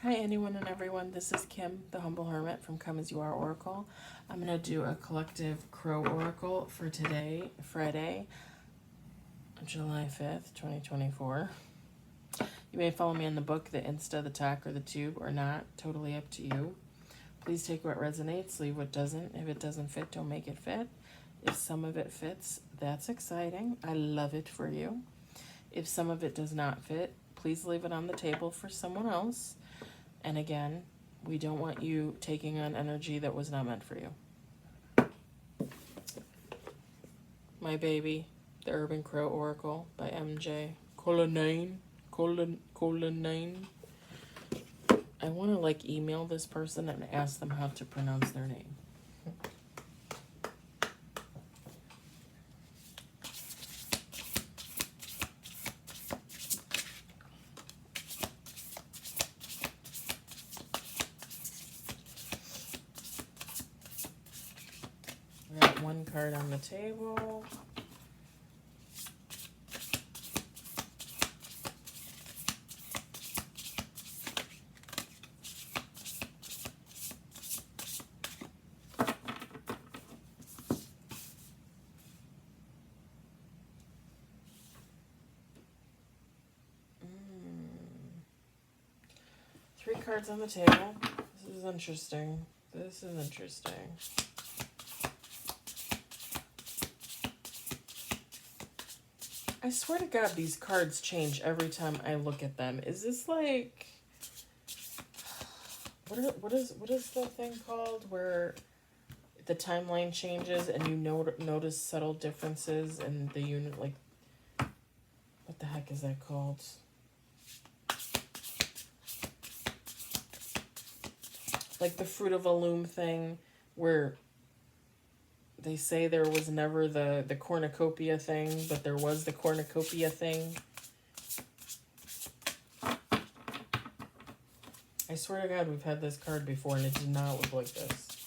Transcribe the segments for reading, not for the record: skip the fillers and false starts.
Hi anyone and everyone, this is Kim, the Humble Hermit from Come As You Are Oracle. I'm going to do a collective crow oracle for today, Friday, July 5th, 2024. You may follow me in the book, the Insta, the talk, or the tube, or not. Totally up to you. Please take what resonates, leave what doesn't. If it doesn't fit, don't make it fit. If some of it fits, that's exciting. I love it for you. If some of it does not fit, please leave it on the table for someone else. And again, we don't want you taking on energy that was not meant for you. My Baby, the Urban Crow Oracle by MJ Colonine. I want to email this person and ask them how to pronounce their name. I got one card on the table. Three cards on the table. This is interesting. I swear to God, these cards change every time I look at them. Is this like... What is the thing called where the timeline changes and you notice subtle differences in the unit? Like, what the heck is that called? Like the Fruit of a Loom thing, where they say there was never the cornucopia thing, but there was the cornucopia thing. I swear to God, we've had this card before and it did not look like this.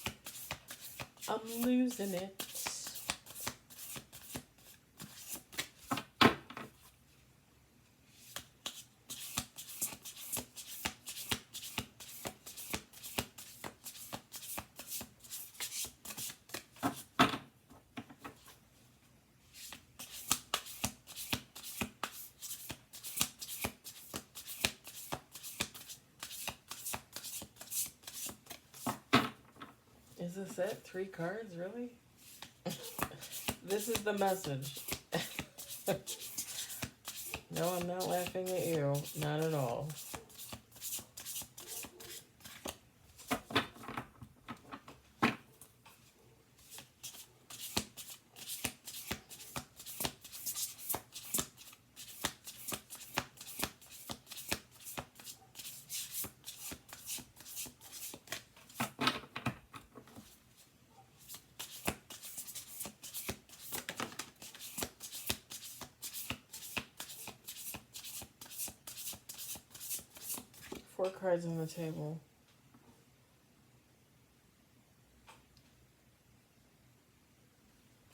I'm losing it. Is this it? 3 cards? Really? This is the message. No, I'm not laughing at you. Not at all. Four cards on the table.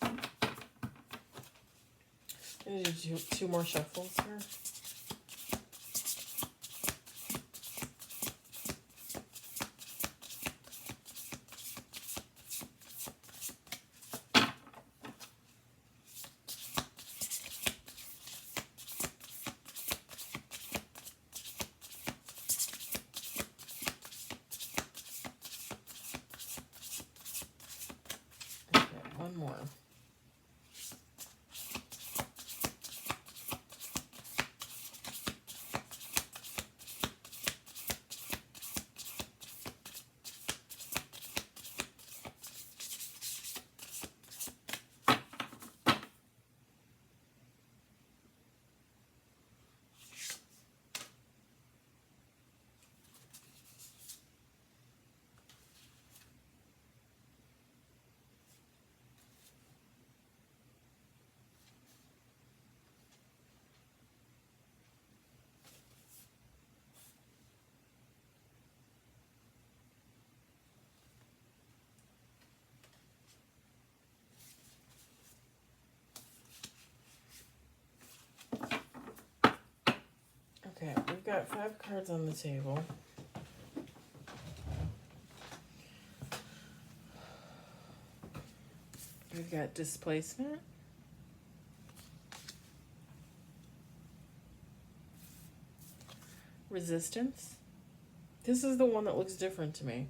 I'm going to do two more shuffles here. One more. Okay, we've got 5 cards on the table. We've got displacement. Resistance. This is the one that looks different to me.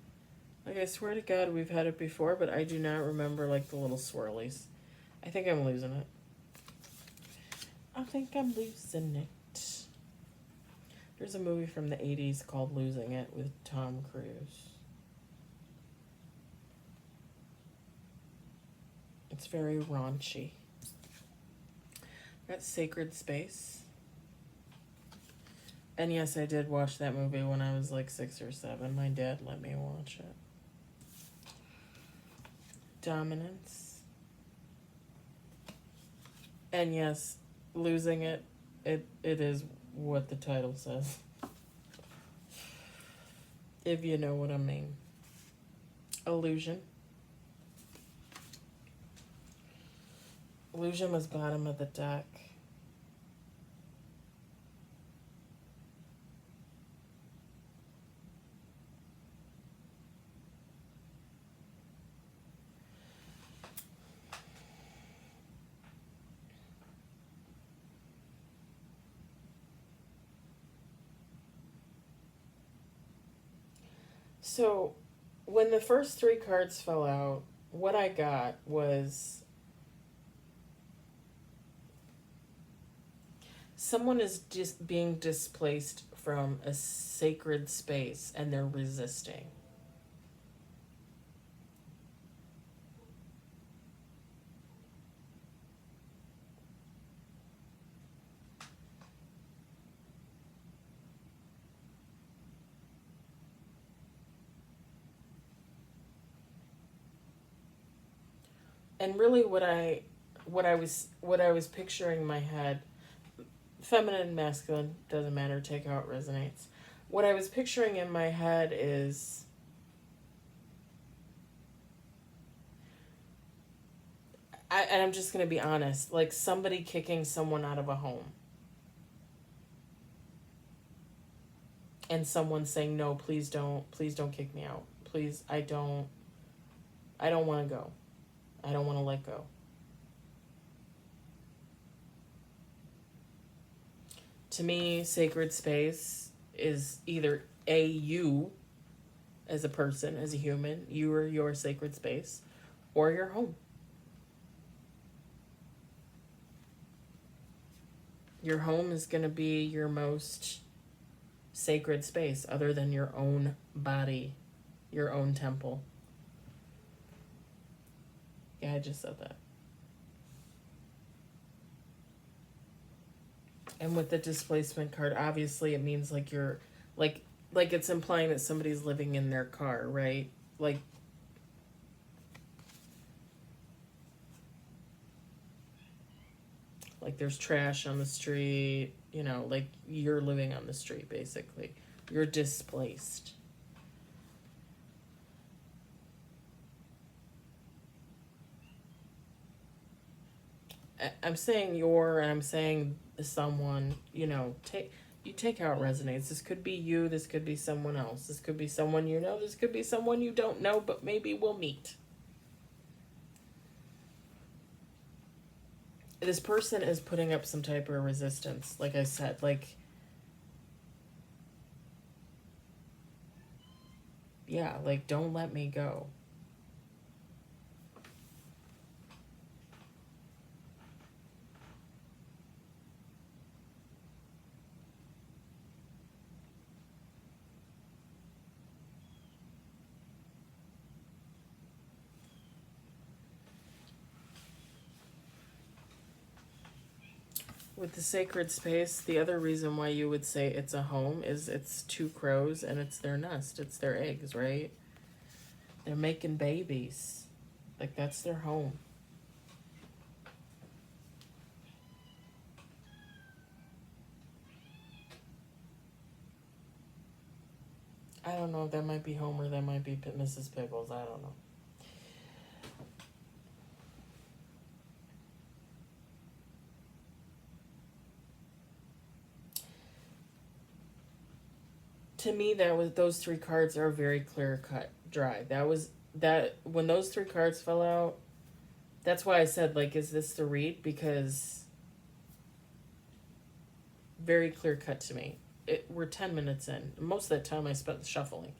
Like, I swear to God, we've had it before, but I do not remember, like, the little swirlies. I think I'm losing it. I think I'm losing it. There's a movie from the 80s called Losing It with Tom Cruise. It's very raunchy. Got Sacred Space. And yes, I did watch that movie when I was like 6 or 7. My dad let me watch it. Dominance. And yes, losing it, it is what the title says. If you know what I mean. Illusion. Illusion was bottom of the deck. So, when the first 3 cards fell out, what I got was someone is just being displaced from a sacred space and they're resisting. And really what I was picturing in my head, feminine, masculine, doesn't matter, take how it resonates. What I was picturing in my head is and I'm just going to be honest, like somebody kicking someone out of a home. And someone saying, "No, please don't kick me out. Please, I don't want to go. I don't want to let go." To me, sacred space is either A, you as a person, as a human, you are your sacred space, or your home. Your home is going to be your most sacred space other than your own body, your own temple. Yeah, I just said that. And with the displacement card, obviously it means like you're like it's implying that somebody's living in their car, right? Like there's trash on the street, you know, like you're living on the street basically. You're displaced. I'm saying and I'm saying someone, you know, take how it resonates. This could be you, this could be someone else. This could be someone you know, this could be someone you don't know, but maybe we'll meet. This person is putting up some type of resistance, like I said, like yeah, like don't let me go. With the sacred space, the other reason why you would say it's a home is it's 2 crows and it's their nest, it's their eggs, right? They're making babies. Like that's their home. I don't know, that might be Homer, that might be Mrs. Pickles, I don't know. To me, those 3 cards are very clear cut, dry. That when those 3 cards fell out, That's why I said, like, is this the read? Because very clear cut to me. We're 10 minutes in. Most of the time I spent shuffling.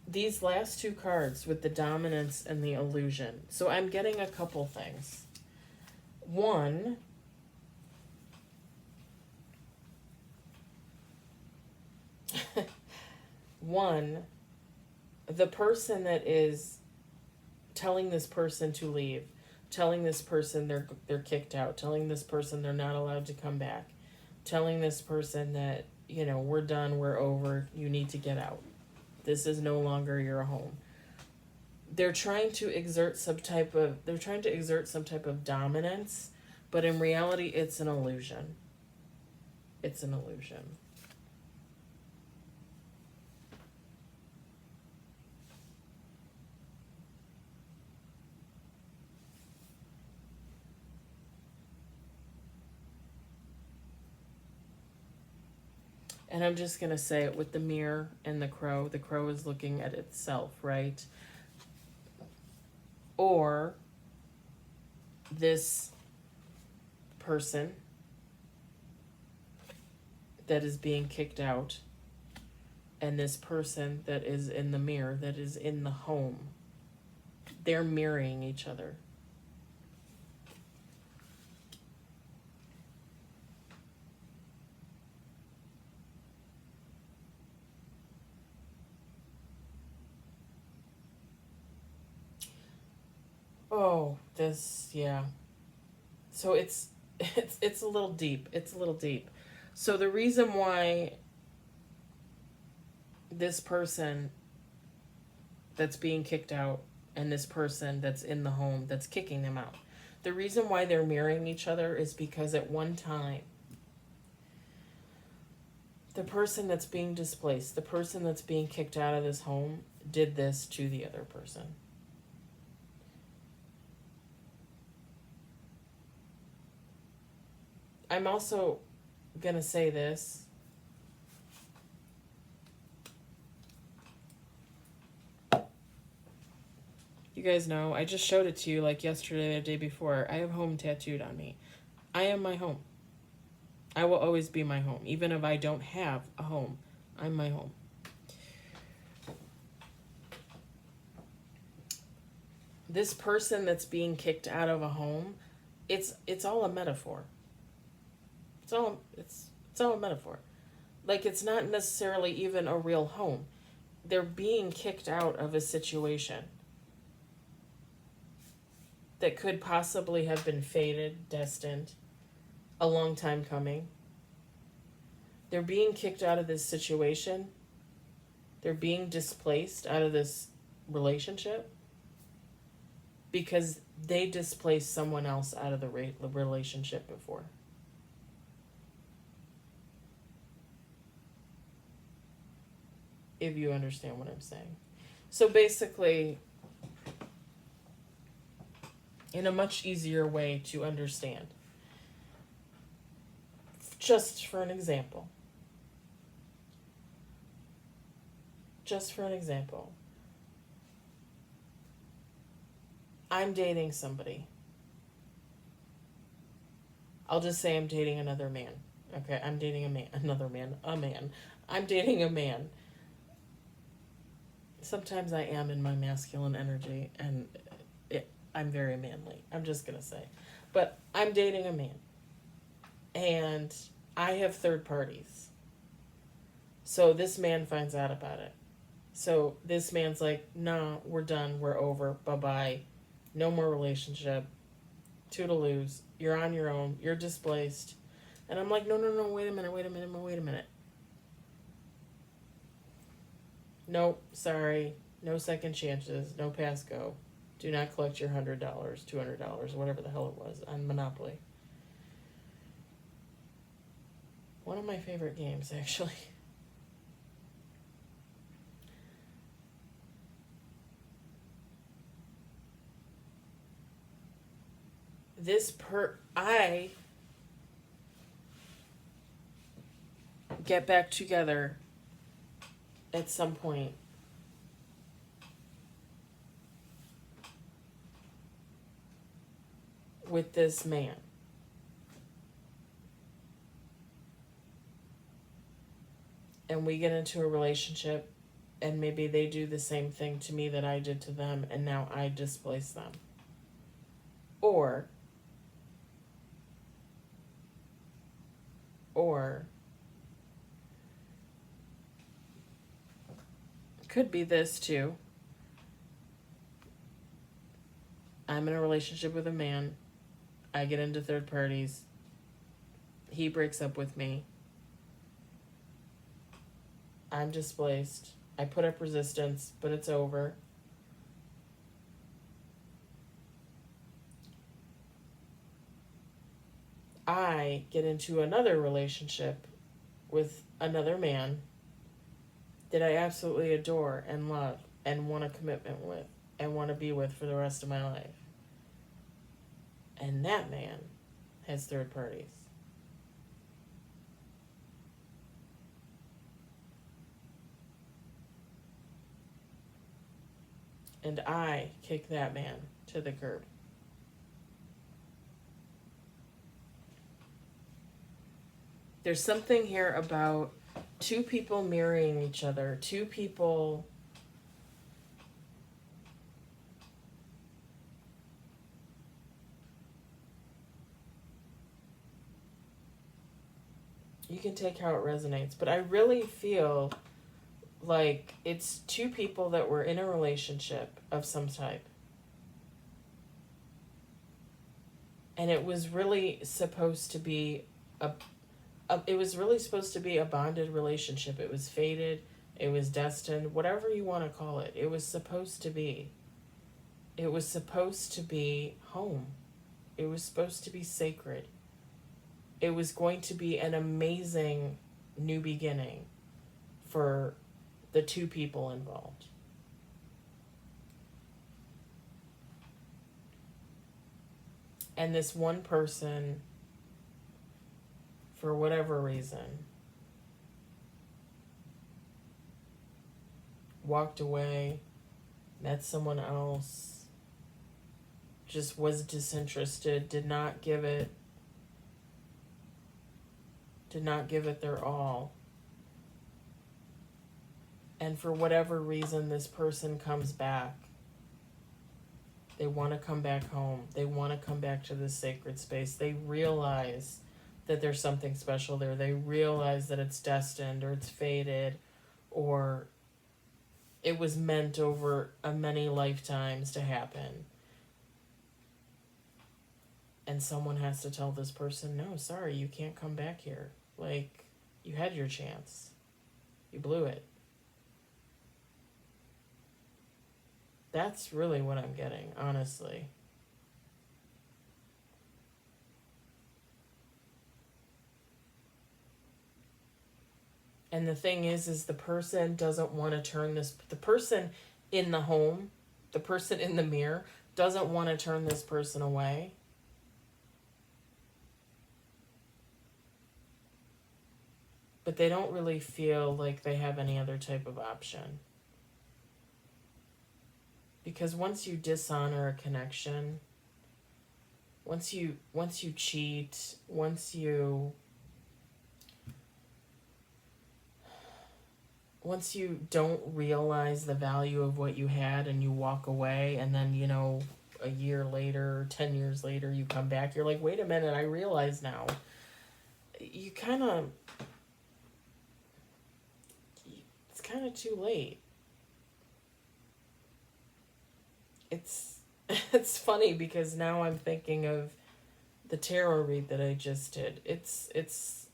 These last two cards with the dominance and the illusion. So I'm getting a couple things. One, the person that is telling this person to leave, telling this person they're kicked out, telling this person they're not allowed to come back, telling this person that, we're done, we're over, you need to get out. This is no longer your home. They're trying to exert some type of dominance, but in reality it's an illusion. It's an illusion. And I'm just going to say it with the mirror and the crow. The crow is looking at itself, right? Or this person that is being kicked out and this person that is in the mirror, that is in the home, they're mirroring each other. Oh, yeah. So it's a little deep. It's a little deep. So the reason why this person that's being kicked out and this person that's in the home that's kicking them out, the reason why they're mirroring each other is because at one time, the person that's being displaced, the person that's being kicked out of this home, did this to the other person. I'm also going to say this. You guys know, I just showed it to you like yesterday or the day before. I have home tattooed on me. I am my home. I will always be my home. Even if I don't have a home, I'm my home. This person that's being kicked out of a home, it's all a metaphor. It's all a metaphor. Like, it's not necessarily even a real home. They're being kicked out of a situation that could possibly have been fated, destined, a long time coming. They're being kicked out of this situation. They're being displaced out of this relationship because they displaced someone else out of the relationship before. If you understand what I'm saying. So basically, in a much easier way to understand, just for an example, I'm dating somebody. I'll just say I'm dating another man. Okay, I'm dating a man. I'm dating a man. Sometimes I am in my masculine energy, and I'm very manly. I'm just going to say. But I'm dating a man. And I have third parties. So this man finds out about it. So this man's like, nah, we're done. We're over. Bye-bye. No more relationship. Toodaloos. You're on your own. You're displaced. And I'm like, no, wait a minute. Nope, sorry. No second chances. No pass go. Do not collect your $100, $200, whatever the hell it was on Monopoly. One of my favorite games, actually. I get back together at some point. with this man. And we get into a relationship, and maybe they do the same thing to me that I did to them, and now I displace them. Or could be this too. I'm in a relationship with a man. I get into third parties. He breaks up with me. I'm displaced. I put up resistance, but it's over. I get into another relationship with another man that I absolutely adore and love and want a commitment with and want to be with for the rest of my life. And that man has third parties. And I kick that man to the curb. There's something here about two people mirroring each other, two people you can take how it resonates, but I really feel like it's two people that were in a relationship of some type. And it was really supposed to be a bonded relationship. It was fated, it was destined, whatever you want to call it. It was supposed to be. It was supposed to be home. It was supposed to be sacred. It was going to be an amazing new beginning for the two people involved. And this one person, for whatever reason, walked away, met someone else, just was disinterested, did not give it their all. And for whatever reason, this person comes back. They want to come back home. They want to come back to this sacred space. They realize that there's something special there. They realize that it's destined or it's fated or it was meant over a many lifetimes to happen. And someone has to tell this person, no, sorry, you can't come back here. Like, you had your chance. You blew it. That's really what I'm getting, honestly. And the thing is the person doesn't want to turn this, the person in the home, the person in the mirror, doesn't want to turn this person away. But they don't really feel like they have any other type of option. Because once you dishonor a connection, once you cheat, once you don't realize the value of what you had and you walk away, and then, a year later, 10 years later, you come back, you're like, wait a minute, I realize now. You it's kind of too late. It's funny because now I'm thinking of the tarot read that I just did. It's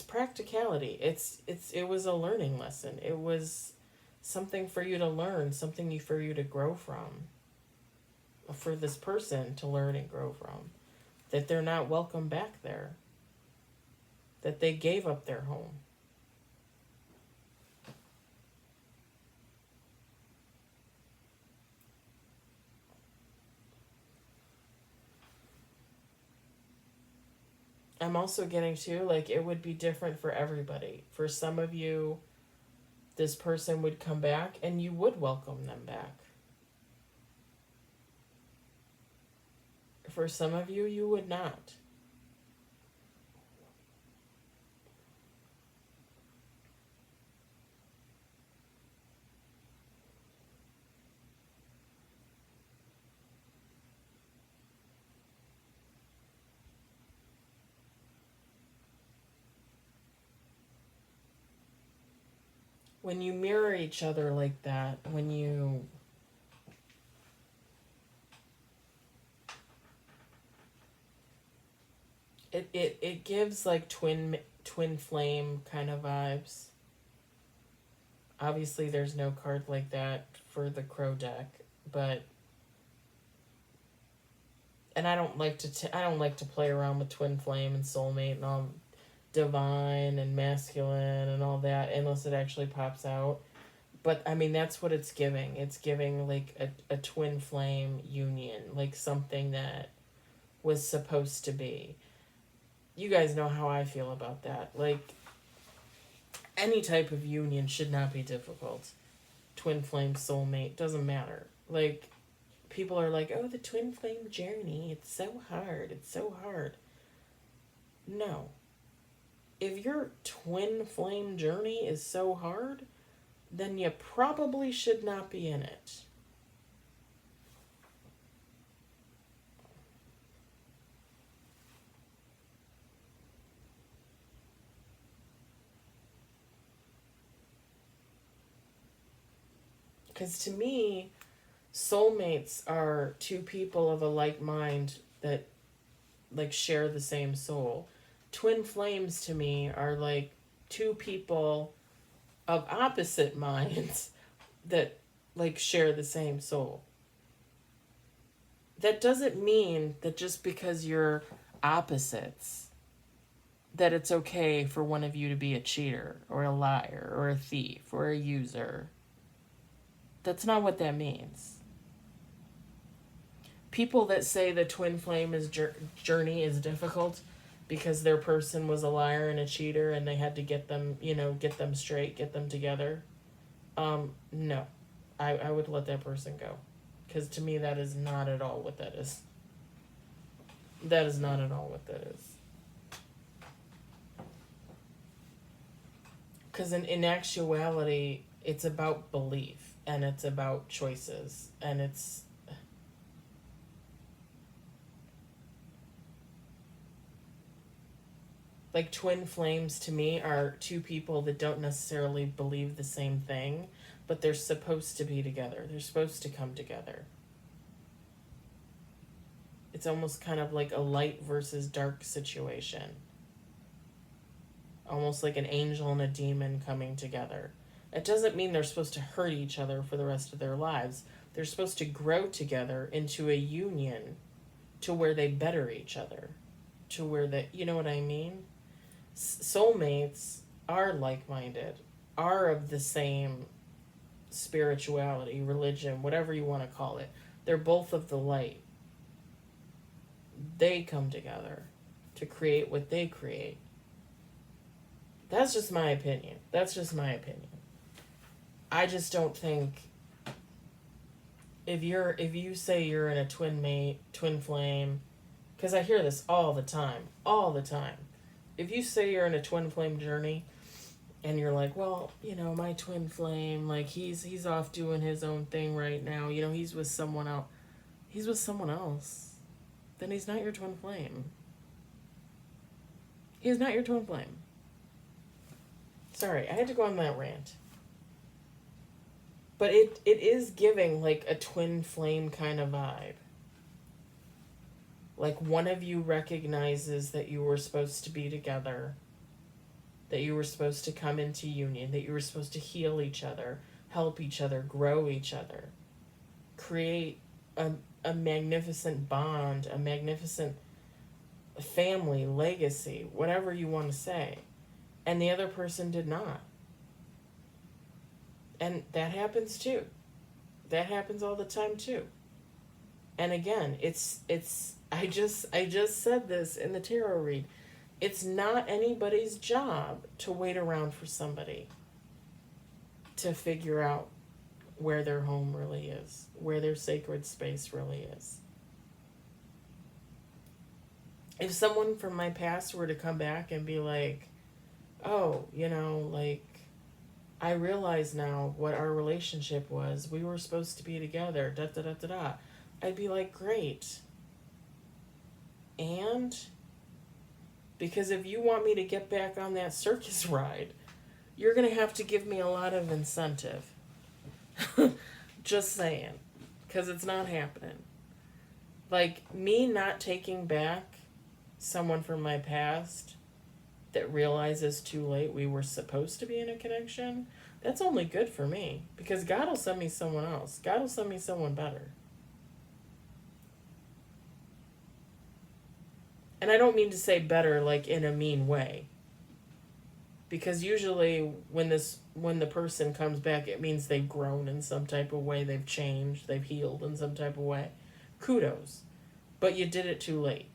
practicality. It was a learning lesson. It was something for you to learn, something for you to grow from, for this person to learn and grow from. That they're not welcome back there. That they gave up their home. I'm also getting to, like, it would be different for everybody. For some of you, this person would come back and you would welcome them back. For some of you, you would not. When you mirror each other like that, when you it gives like twin flame kind of vibes. Obviously there's no card like that for the crow deck, but and I don't like to I don't like to play around with twin flame and soulmate and all divine and masculine and all that unless it actually pops out. But I mean that's what it's giving. It's giving like a twin flame union, like something that was supposed to be. You guys know how I feel about that. Like any type of union should not be difficult. Twin flame, soulmate, doesn't matter. Like people are like, "Oh, the twin flame journey, it's so hard. It's so hard." No. If your twin flame journey is so hard, then you probably should not be in it. Because to me, soulmates are two people of a like mind that like share the same soul. Twin flames to me are like two people of opposite minds that like share the same soul. That doesn't mean that just because you're opposites that it's okay for one of you to be a cheater or a liar or a thief or a user. That's not what that means. People that say the twin flame journey is difficult because their person was a liar and a cheater and they had to get them, get them straight, get them together. No. I would let that person go. Because to me, that is not at all what that is. That is not at all what that is. Because in actuality, it's about belief and it's about choices and it's like twin flames to me are two people that don't necessarily believe the same thing, but they're supposed to be together. They're supposed to come together. It's almost kind of like a light versus dark situation. Almost like an angel and a demon coming together. It doesn't mean they're supposed to hurt each other for the rest of their lives. They're supposed to grow together into a union to where they better each other. To where they, you know what I mean? Soulmates are like-minded, are of the same spirituality, religion, whatever you want to call it. They're both of the light. They come together to create what they create. That's just my opinion. That's just my opinion. I just don't think if you say you're in a twin flame, because I hear this all the time. If you say you're in a twin flame journey and you're like, well, my twin flame, like he's off doing his own thing right now, he's with someone else. He's with someone else. Then he's not your twin flame. He's not your twin flame. Sorry, I had to go on that rant. But it is giving like a twin flame kind of vibe. Like one of you recognizes that you were supposed to be together, that you were supposed to come into union, that you were supposed to heal each other, help each other, grow each other, create a magnificent bond, a magnificent family, legacy, whatever you want to say. And the other person did not. And that happens too. That happens all the time too. And again, it's I just said this in the tarot read. It's not anybody's job to wait around for somebody to figure out where their home really is, where their sacred space really is. if someone from my past were to come back and be like, oh, like, I realize now what our relationship was. We were supposed to be together, da da da da da. I'd be like, great. And because if you want me to get back on that circus ride, you're going to have to give me a lot of incentive. Just saying. Because it's not happening. Like, me not taking back someone from my past that realizes too late we were supposed to be in a connection, that's only good for me. Because God will send me someone else. God will send me someone better. And I don't mean to say better like in a mean way. Because usually when the person comes back, it means they've grown in some type of way, they've changed, they've healed in some type of way. Kudos. But you did it too late.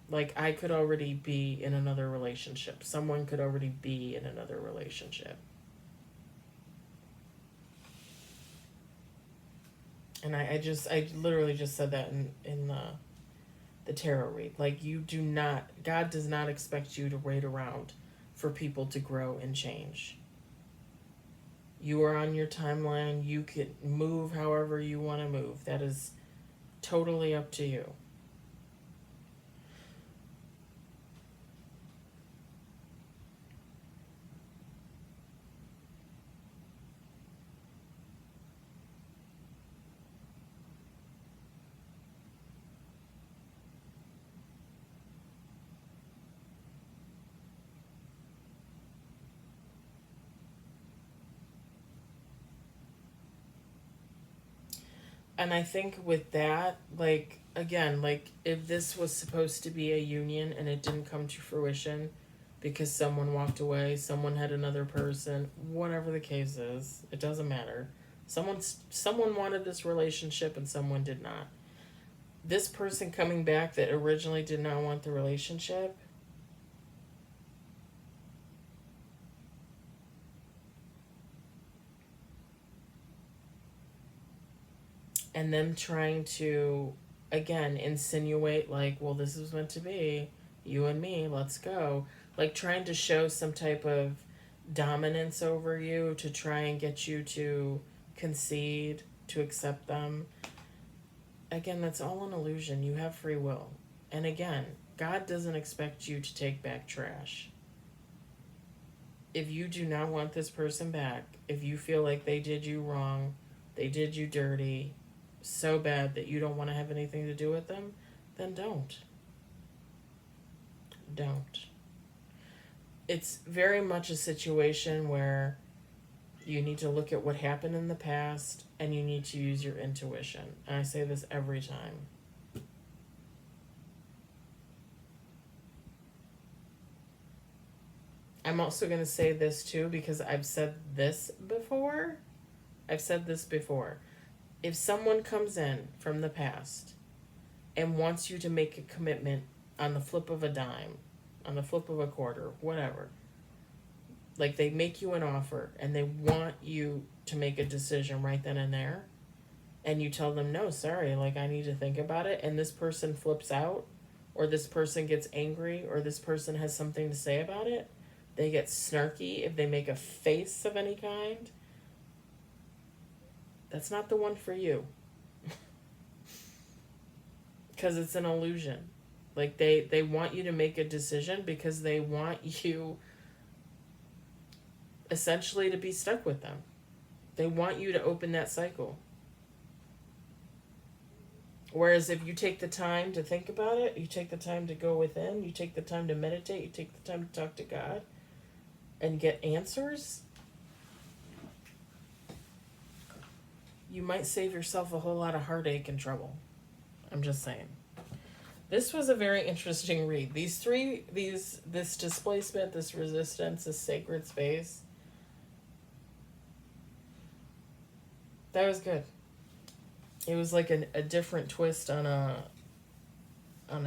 Like, I could already be in another relationship. Someone could already be in another relationship. And I literally just said that in the tarot read. Like, God does not expect you to wait around for people to grow and change. You are on your timeline. You can move however you want to move. That is totally up to you. And I think with that, like, again, like, if this was supposed to be a union and it didn't come to fruition because someone walked away, someone had another person, whatever the case is, it doesn't matter. Someone wanted this relationship and someone did not. This person coming back that originally did not want the relationship, and them trying to, again, insinuate, like, well, this was meant to be you and me, let's go, like, trying to show some type of dominance over you to try and get you to concede, to accept them. Again, that's all an illusion. You have free will. And again, God doesn't expect you to take back trash. If you do not want this person back, if you feel like they did you wrong, they did you dirty, so bad that you don't want to have anything to do with them, then don't. Don't. It's very much a situation where you need to look at what happened in the past and you need to use your intuition. And I say this every time. I'm also going to say this too because I've said this before. If someone comes in from the past and wants you to make a commitment on the flip of a dime, on the flip of a quarter, whatever, like they make you an offer and they want you to make a decision right then and there, and you tell them, no, sorry, like I need to think about it, and this person flips out, or this person gets angry, or this person has something to say about it, they get snarky, if they make a face of any kind, that's not the one for you. Because it's an illusion. Like they want you to make a decision because they want you essentially to be stuck with them. They want you to open that cycle. Whereas if you take the time to think about it, you take the time to go within, you take the time to meditate, you take the time to talk to God and get answers, you might save yourself a whole lot of heartache and trouble. I'm just saying. This was a very interesting read. This displacement, this resistance, this sacred space, that was good. It was like a different twist on a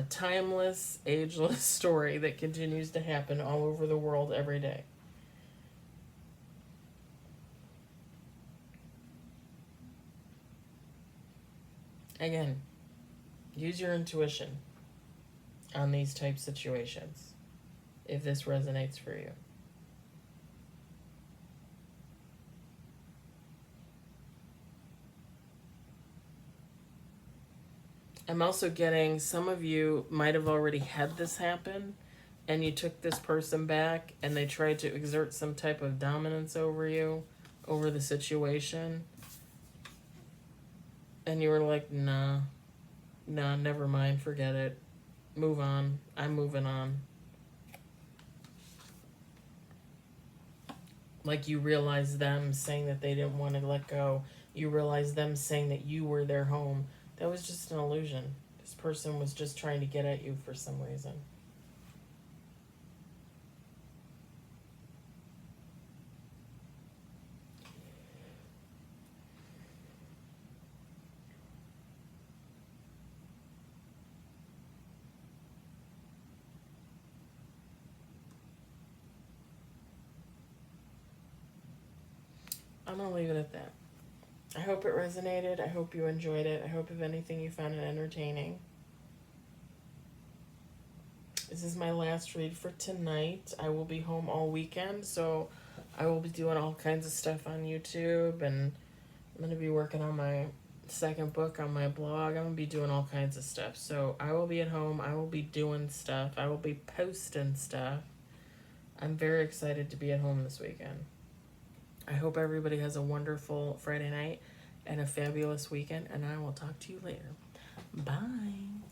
timeless, ageless story that continues to happen all over the world every day. Again, Use your intuition on these type situations if this resonates for you. I'm also getting some of you might have already had this happen and you took this person back and they tried to exert some type of dominance over you, over the situation. And you were like, nah, never mind, forget it. Move on. I'm moving on. Like you realized them saying that they didn't want to let go. You realized them saying that you were their home. That was just an illusion. This person was just trying to get at you for some reason. I'm going to leave it at that. I hope it resonated. I hope you enjoyed it. I hope, if anything, you found it entertaining. This is my last read for tonight. I will be home all weekend, so I will be doing all kinds of stuff on YouTube, and I'm going to be working on my second book on my blog. I'm going to be doing all kinds of stuff. So I will be at home. I will be doing stuff. I will be posting stuff. I'm very excited to be at home this weekend. I hope everybody has a wonderful Friday night and a fabulous weekend, and I will talk to you later. Bye.